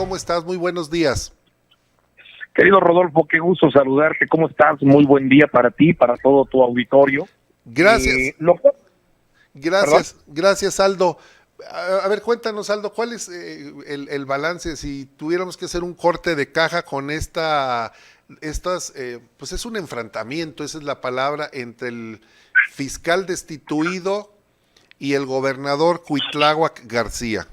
¿cómo estás? Muy buenos días. Querido Rodolfo, qué gusto saludarte. ¿Cómo estás? Muy buen día para ti, para todo tu auditorio. Gracias. ¿Perdón? Gracias, Aldo. A ver, cuéntanos, Aldo, ¿cuál es el balance? Si tuviéramos que hacer un corte de caja con pues es un enfrentamiento, esa es la palabra, entre el fiscal destituido y el gobernador Cuitláhuac García.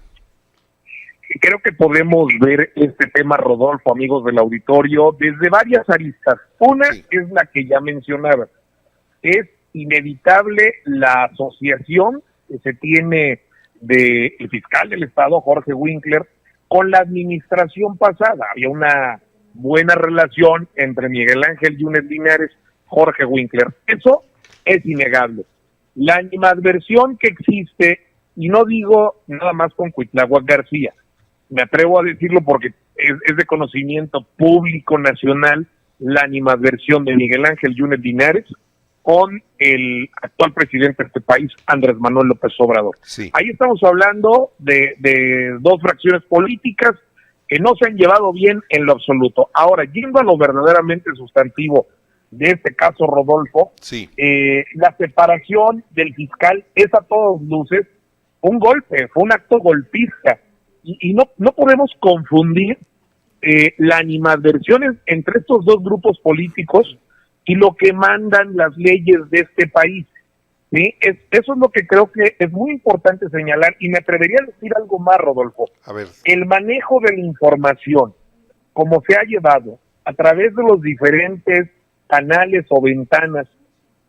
Creo que podemos ver este tema, Rodolfo, amigos del auditorio, desde varias aristas. Una es la que ya mencionaba. Es inevitable la asociación que se tiene del fiscal del Estado, Jorge Winkler, con la administración pasada. Había una buena relación entre Miguel Ángel Yunes Linares, Jorge Winkler. Eso es innegable. La animadversión que existe, y no digo nada más con Cuitláhuac García, me atrevo a decirlo porque es de conocimiento público nacional, la animadversión de Miguel Ángel Yunes Linares con el actual presidente de este país, Andrés Manuel López Obrador. Sí. Ahí estamos hablando de dos fracciones políticas que no se han llevado bien en lo absoluto. Ahora, yendo a lo verdaderamente sustantivo de este caso, Rodolfo, sí. La separación del fiscal es a todas luces un golpe, fue un acto golpista, y no podemos confundir la animadversión entre estos dos grupos políticos y lo que mandan las leyes de este país. ¿Sí? Eso es lo que creo que es muy importante señalar, y me atrevería a decir algo más, Rodolfo. A ver. El manejo de la información, como se ha llevado a través de los diferentes canales o ventanas,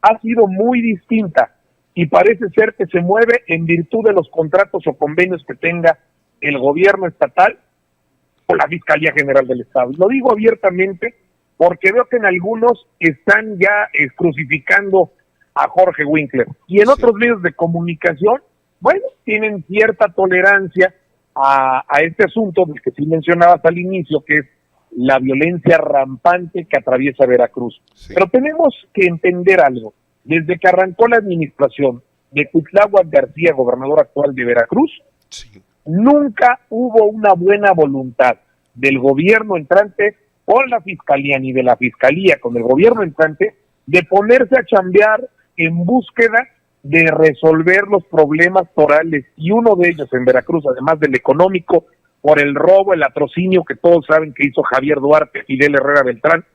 ha sido muy distinta, y parece ser que se mueve en virtud de los contratos o convenios que tenga el gobierno estatal o la Fiscalía General del Estado. Lo digo abiertamente porque veo que en algunos están ya crucificando a Jorge Winkler, y en otros medios de comunicación, bueno, tienen cierta tolerancia a este asunto del que sí mencionabas al inicio, que es la violencia rampante que atraviesa Veracruz. Sí. Pero tenemos que entender algo. Desde que arrancó la administración de Cuitláhuac García, gobernador actual de Veracruz, Sí. nunca hubo una buena voluntad del gobierno entrante con la fiscalía, ni de la fiscalía con el gobierno entrante, de ponerse a chambear en búsqueda de resolver los problemas torales, y uno de ellos en Veracruz, además del económico, por el robo, el latrocinio que todos saben que hizo Javier Duarte, Fidel Herrera Beltrán,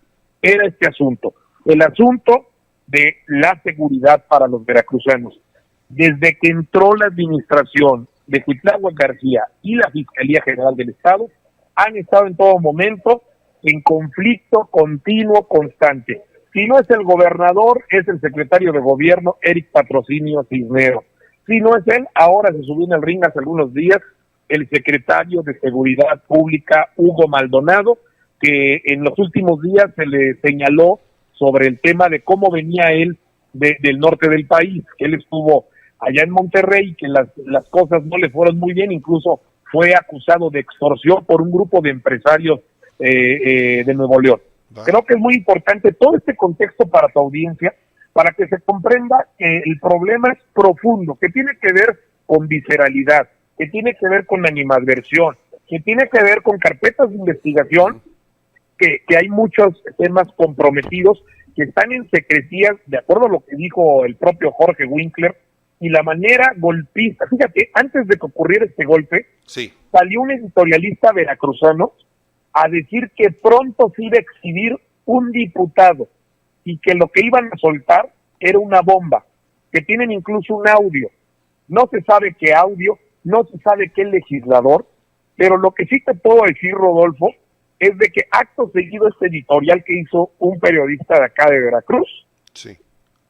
era este asunto, el asunto de la seguridad para los veracruzanos. Desde que entró la administración de Cuitláhuac García y la Fiscalía General del Estado, han estado en todo momento en conflicto continuo, constante. Si no es el gobernador, es el secretario de gobierno, Eric Patrocinio Cisneros. Si no es él, ahora se subió en el ring hace algunos días el secretario de Seguridad Pública, Hugo Maldonado, que en los últimos días se le señaló sobre el tema de cómo venía él del norte del país, que él estuvo allá en Monterrey, que las cosas no le fueron muy bien, incluso fue acusado de extorsión por un grupo de empresarios de Nuevo León. Creo que es muy importante todo este contexto para tu audiencia, para que se comprenda que el problema es profundo, que tiene que ver con visceralidad, que tiene que ver con animadversión, que tiene que ver con carpetas de investigación, que hay muchos temas comprometidos que están en secrecía, de acuerdo a lo que dijo el propio Jorge Winkler, y la manera golpista. Fíjate, antes de que ocurriera este golpe, Sí. salió un editorialista veracruzano a decir que pronto se iba a exhibir un diputado y que lo que iban a soltar era una bomba, que tienen incluso un audio. No se sabe qué audio, no se sabe qué legislador, pero lo que sí te puedo decir, Rodolfo, es de que acto seguido este editorial que hizo un periodista de acá de Veracruz, Sí.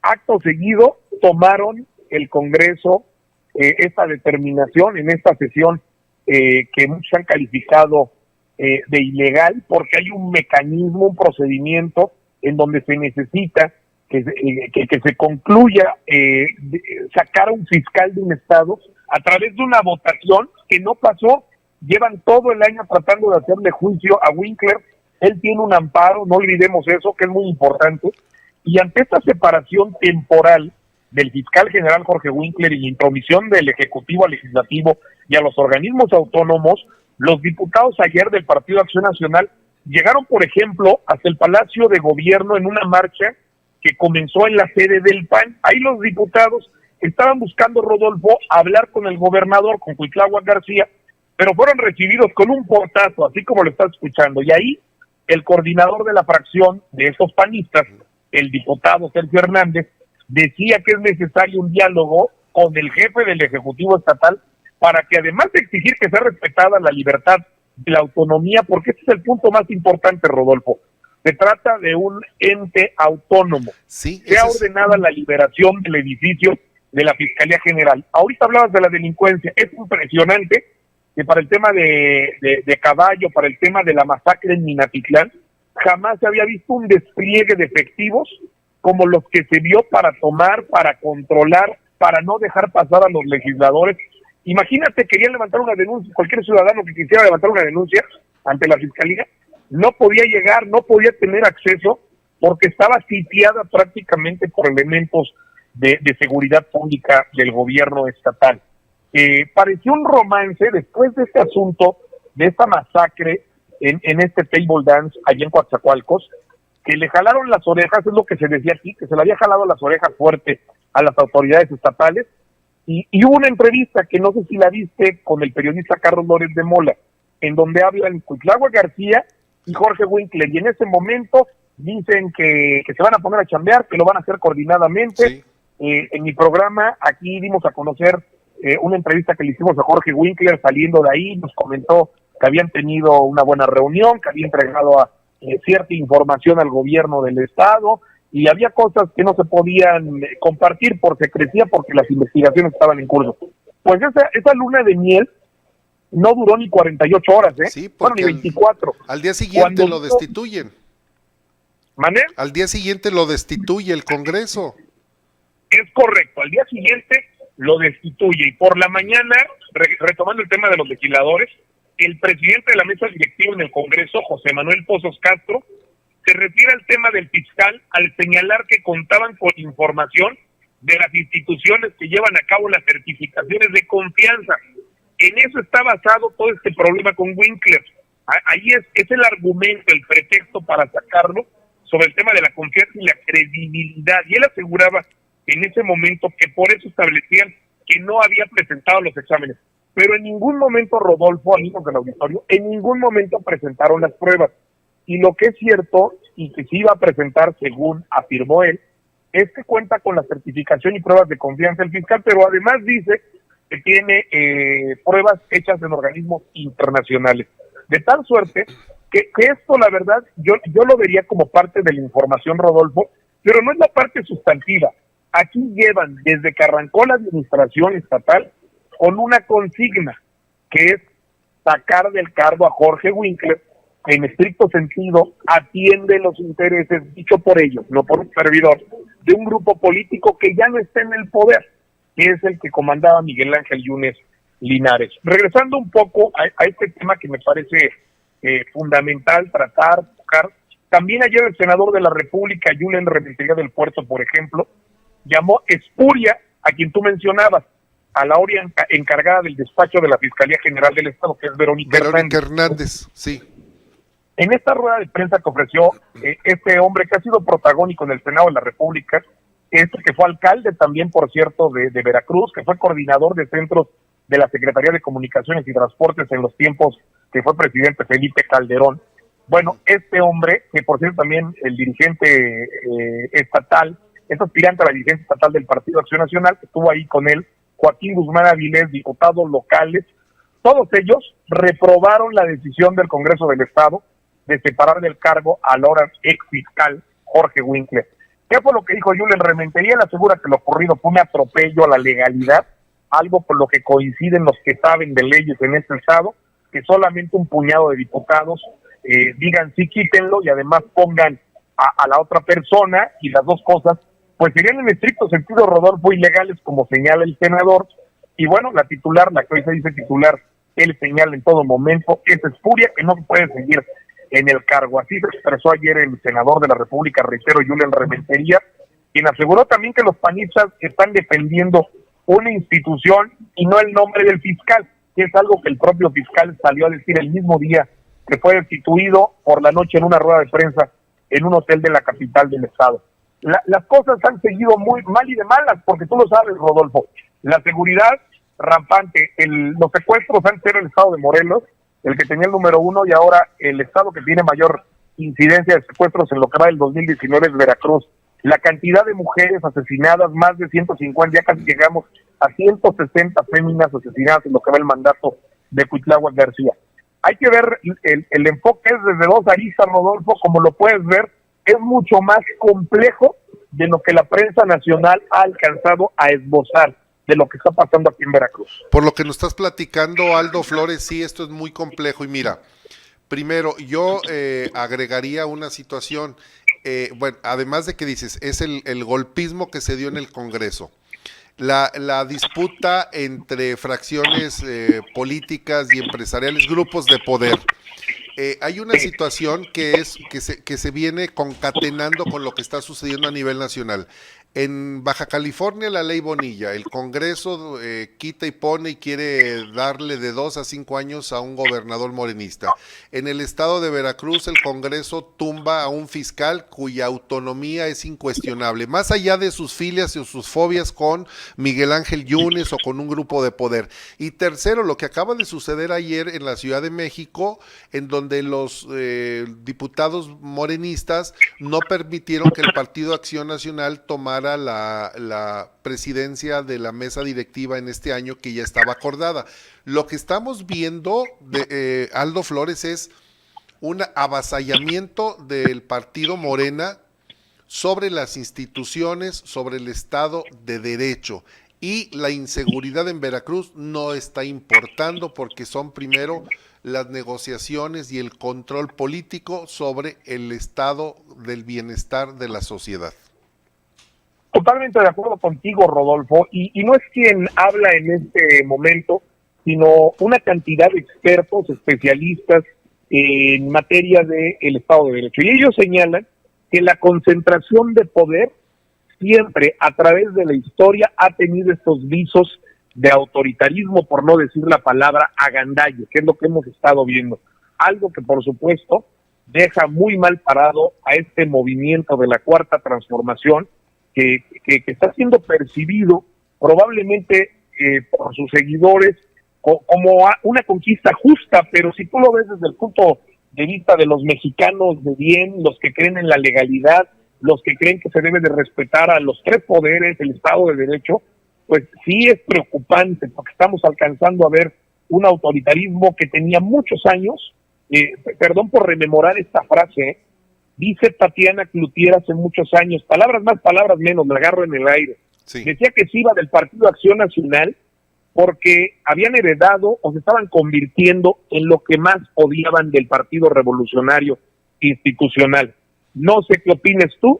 acto seguido tomaron el Congreso esta determinación en esta sesión que muchos han calificado de ilegal, porque hay un mecanismo, un procedimiento en donde se necesita que se concluya sacar a un fiscal de un estado a través de una votación que no pasó. Llevan todo el año tratando de hacerle juicio a Winkler. Él tiene un amparo, no olvidemos eso, que es muy importante, y ante esta separación temporal del fiscal general Jorge Winkler y la intromisión del Ejecutivo al Legislativo y a los organismos autónomos, Los diputados ayer del Partido Acción Nacional llegaron, por ejemplo, hasta el Palacio de Gobierno en una marcha que comenzó en la sede del PAN. Ahí los diputados estaban buscando, Rodolfo, hablar con el gobernador, con Cuitláhuac García, pero fueron recibidos con un portazo, así como lo estás escuchando. Y ahí el coordinador de la fracción de esos panistas, el diputado Sergio Hernández, decía que es necesario un diálogo con el jefe del Ejecutivo Estatal para que, además de exigir que sea respetada la libertad y la autonomía, porque este es el punto más importante, Rodolfo, se trata de un ente autónomo. Sí, se ha ordenado la liberación del edificio de la Fiscalía General. Ahorita hablabas de la delincuencia. Es impresionante que para el tema de Caballo, para el tema de la masacre en Minatitlán, jamás se había visto un despliegue de efectivos como los que se vio para tomar, para controlar, para no dejar pasar a los legisladores. Imagínate, querían levantar una denuncia, cualquier ciudadano que quisiera levantar una denuncia ante la Fiscalía, no podía llegar, no podía tener acceso, porque estaba sitiada prácticamente por elementos de seguridad pública del gobierno estatal. Pareció un romance después de este asunto, de esta masacre en este table dance allá en Coatzacoalcos, que le jalaron las orejas, es lo que se decía aquí, que se le había jalado las orejas fuerte a las autoridades estatales, y hubo una entrevista que no sé si la viste con el periodista Carlos Lórez de Mola, en donde hablan Cuitláhuac García y Jorge Winkler, y en ese momento dicen que se van a poner a chambear, que lo van a hacer coordinadamente. Sí. En mi programa aquí dimos a conocer una entrevista que le hicimos a Jorge Winkler saliendo de ahí, nos comentó que habían tenido una buena reunión, que había entregado cierta información al gobierno del estado, y había cosas que no se podían compartir por secrecía porque las investigaciones estaban en curso. Pues esa luna de miel no duró ni 48 horas, Sí, bueno, ni 24. Al día siguiente lo destituyen. ¿Mané? Al día siguiente lo destituye el Congreso. Es correcto, al día siguiente lo destituye, y por la mañana, retomando el tema de los legisladores, el presidente de la mesa directiva en el Congreso, José Manuel Pozos Castro, se refiere al tema del fiscal al señalar que contaban con información de las instituciones que llevan a cabo las certificaciones de confianza. En eso está basado todo este problema con Winkler. Ahí es el argumento, el pretexto para sacarlo sobre el tema de la confianza y la credibilidad. Y él aseguraba en ese momento que por eso establecían que no había presentado los exámenes. Pero en ningún momento, Rodolfo, amigos del auditorio, en ningún momento presentaron las pruebas. Y lo que es cierto, y que se iba a presentar según afirmó él, es que cuenta con la certificación y pruebas de confianza el fiscal, pero además dice que tiene pruebas hechas en organismos internacionales. De tal suerte que esto, la verdad, yo lo vería como parte de la información, Rodolfo, pero no es la parte sustantiva. Aquí llevan, desde que arrancó la administración estatal, con una consigna, que es sacar del cargo a Jorge Winkler, que en estricto sentido atiende los intereses, dicho por ellos, no por un servidor, de un grupo político que ya no está en el poder, que es el que comandaba Miguel Ángel Yunes Linares. Regresando un poco a este tema que me parece fundamental tratar, tocar, también ayer el senador de la República, Julen Rementería del Puerto, por ejemplo, llamó espuria a quien tú mencionabas, a la hora encargada del despacho de la Fiscalía General del Estado, que es Verónica Hernández, sí. En esta rueda de prensa que ofreció este hombre que ha sido protagónico en el Senado de la República, que fue alcalde también, por cierto, de Veracruz, que fue coordinador de centros de la Secretaría de Comunicaciones y Transportes en los tiempos que fue presidente Felipe Calderón. Bueno, este hombre, que por cierto también el dirigente estatal, es aspirante a la dirigencia estatal del Partido Acción Nacional, que estuvo ahí con él, Joaquín Guzmán Avilés, diputados locales, todos ellos reprobaron la decisión del Congreso del Estado de separar del cargo al ahora ex fiscal Jorge Winkler. ¿Qué fue lo que dijo Julen Rementería? Él asegura que lo ocurrido fue un atropello a la legalidad, algo por lo que coinciden los que saben de leyes en este estado, que solamente un puñado de diputados digan sí, quítenlo, y además pongan a la otra persona, y las dos cosas pues serían en estricto sentido, Rodolfo, ilegales, como señala el senador. Y bueno, la titular, la que hoy se dice titular, él señala en todo momento, es espuria, que no puede seguir en el cargo. Así se expresó ayer el senador de la República, reitero, Julen Rementería, quien aseguró también que los panistas están defendiendo una institución y no el nombre del fiscal. que es algo que el propio fiscal salió a decir el mismo día que fue destituido por la noche en una rueda de prensa en un hotel de la capital del estado. Las cosas han seguido muy mal y de malas, porque tú lo sabes, Rodolfo, la seguridad rampante, los secuestros antes era el estado de Morelos, el que tenía el número 1, y ahora el estado que tiene mayor incidencia de secuestros en lo que va del 2019 es Veracruz. La cantidad de mujeres asesinadas, más de 150, ya casi llegamos a 160 féminas asesinadas en lo que va el mandato de Cuitláhuac García. Hay que ver, el enfoque es desde dos aristas, Rodolfo, como lo puedes ver, es mucho más complejo de lo que la prensa nacional ha alcanzado a esbozar de lo que está pasando aquí en Veracruz. Por lo que nos estás platicando, Aldo Flores, sí, esto es muy complejo. Y mira, primero, yo agregaría una situación, bueno, además de que dices, es el golpismo que se dio en el Congreso. La disputa entre fracciones políticas y empresariales, grupos de poder. Hay una situación que se viene concatenando con lo que está sucediendo a nivel nacional. En Baja California, la ley Bonilla, el Congreso quita y pone y quiere darle de 2 a 5 años a un gobernador morenista. En el estado de Veracruz, el Congreso tumba a un fiscal cuya autonomía es incuestionable, más allá de sus filias y sus fobias con Miguel Ángel Yunes o con un grupo de poder. Y tercero, lo que acaba de suceder ayer en la Ciudad de México, en donde los diputados morenistas no permitieron que el Partido Acción Nacional tomara la presidencia de la mesa directiva en este año que ya estaba acordada. Lo que estamos viendo de Aldo Flores es un avasallamiento del partido Morena sobre las instituciones, sobre el Estado de Derecho, y la inseguridad en Veracruz no está importando porque son primero las negociaciones y el control político sobre el estado del bienestar de la sociedad. Totalmente de acuerdo contigo, Rodolfo, y no es quien habla en este momento, sino una cantidad de expertos, especialistas en materia del Estado de Derecho. Y ellos señalan que la concentración de poder siempre, a través de la historia, ha tenido estos visos de autoritarismo, por no decir la palabra agandalle, que es lo que hemos estado viendo. Algo que, por supuesto, deja muy mal parado a este movimiento de la Cuarta Transformación, que está siendo percibido probablemente por sus seguidores como una conquista justa, pero si tú lo ves desde el punto de vista de los mexicanos de bien, los que creen en la legalidad, los que creen que se debe de respetar a los tres poderes, el Estado de Derecho, pues sí es preocupante, porque estamos alcanzando a ver un autoritarismo que tenía muchos años, perdón por rememorar esta frase, dice Tatiana Cloutier hace muchos años, palabras más, palabras menos, me agarro en el aire. Sí. Decía que se iba del Partido Acción Nacional porque habían heredado o se estaban convirtiendo en lo que más odiaban del Partido Revolucionario Institucional. No sé qué opines tú,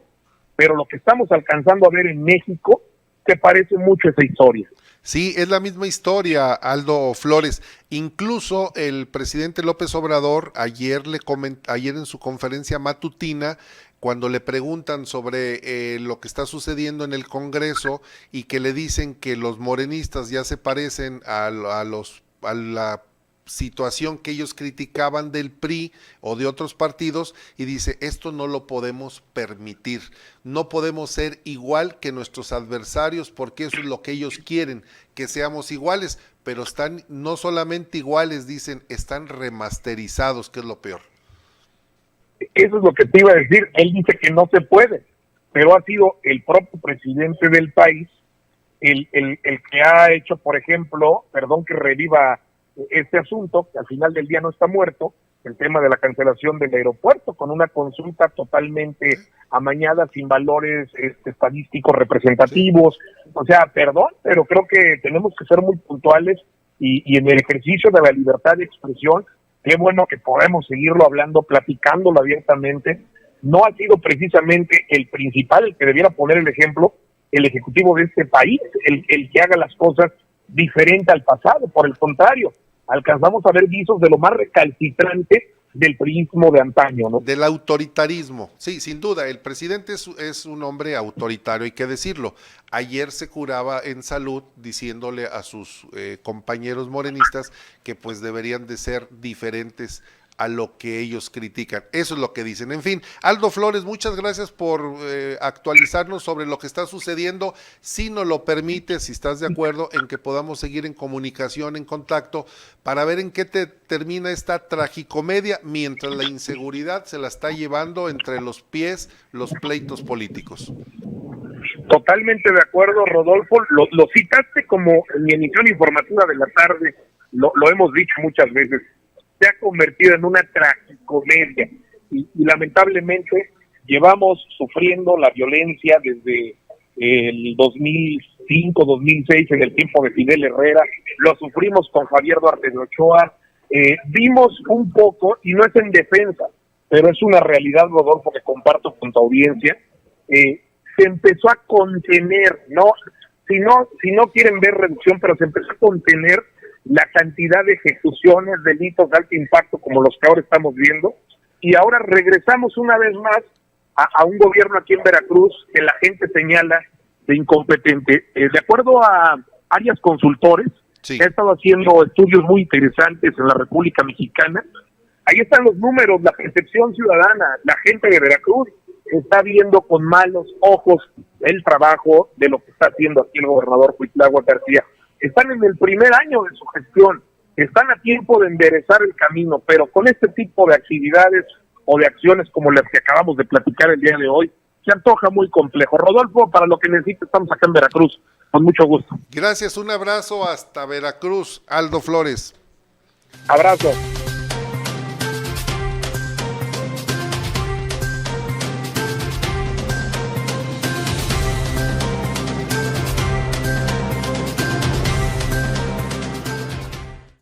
pero lo que estamos alcanzando a ver en México te parece mucho esa historia. Sí, es la misma historia, Aldo Flores. Incluso el presidente López Obrador ayer en su conferencia matutina, cuando le preguntan sobre lo que está sucediendo en el Congreso y que le dicen que los morenistas ya se parecen a la situación que ellos criticaban del PRI o de otros partidos, y dice, esto no lo podemos permitir, no podemos ser igual que nuestros adversarios porque eso es lo que ellos quieren, que seamos iguales, pero están no solamente iguales, dicen, están remasterizados, que es lo peor. Eso es lo que te iba a decir, él dice que no se puede, pero ha sido el propio presidente del país el que ha hecho, por ejemplo, perdón que reviva este asunto, que al final del día no está muerto, el tema de la cancelación del aeropuerto, con una consulta totalmente amañada, sin valores estadísticos representativos. O sea, perdón, pero creo que tenemos que ser muy puntuales y en el ejercicio de la libertad de expresión, qué bueno que podemos seguirlo hablando, platicándolo abiertamente. No ha sido precisamente el principal, el que debiera poner el ejemplo, el ejecutivo de este país, el que haga las cosas diferente al pasado. Por el contrario, alcanzamos a ver visos de lo más recalcitrante del priismo de antaño, ¿no? Del autoritarismo, sí, sin duda, el presidente es un hombre autoritario, hay que decirlo. Ayer se curaba en Salud diciéndole a sus compañeros morenistas que pues deberían de ser diferentes a lo que ellos critican. Eso es lo que dicen. En fin, Aldo Flores, muchas gracias por actualizarnos sobre lo que está sucediendo. Si nos lo permite, si estás de acuerdo en que podamos seguir en comunicación, en contacto, para ver en qué termina esta tragicomedia, mientras la inseguridad se la está llevando entre los pies los pleitos políticos. Totalmente de acuerdo, Rodolfo. Lo citaste como en mi emisión informativa de la tarde, lo hemos dicho muchas veces. Se ha convertido en una tragicomedia y lamentablemente llevamos sufriendo la violencia desde el 2005, 2006, en el tiempo de Fidel Herrera, lo sufrimos con Javier Duarte de Ochoa, vimos un poco, y no es en defensa, pero es una realidad, Rodolfo, que comparto con tu audiencia, se empezó a contener, si no quieren ver reducción, pero se empezó a contener la cantidad de ejecuciones, delitos de alto impacto como los que ahora estamos viendo, y ahora regresamos una vez más a un gobierno aquí en Veracruz que la gente señala de incompetente. De acuerdo a Arias Consultores, sí, que ha estado haciendo estudios muy interesantes en la República Mexicana, ahí están los números, la percepción ciudadana, la gente de Veracruz está viendo con malos ojos el trabajo de lo que está haciendo aquí el gobernador Cuitláhuac García. Están en el primer año de su gestión, están a tiempo de enderezar el camino, pero con este tipo de actividades o de acciones como las que acabamos de platicar el día de hoy, se antoja muy complejo. Rodolfo, para lo que necesite, estamos acá en Veracruz, con mucho gusto. Gracias, un abrazo hasta Veracruz, Aldo Flores. Abrazo.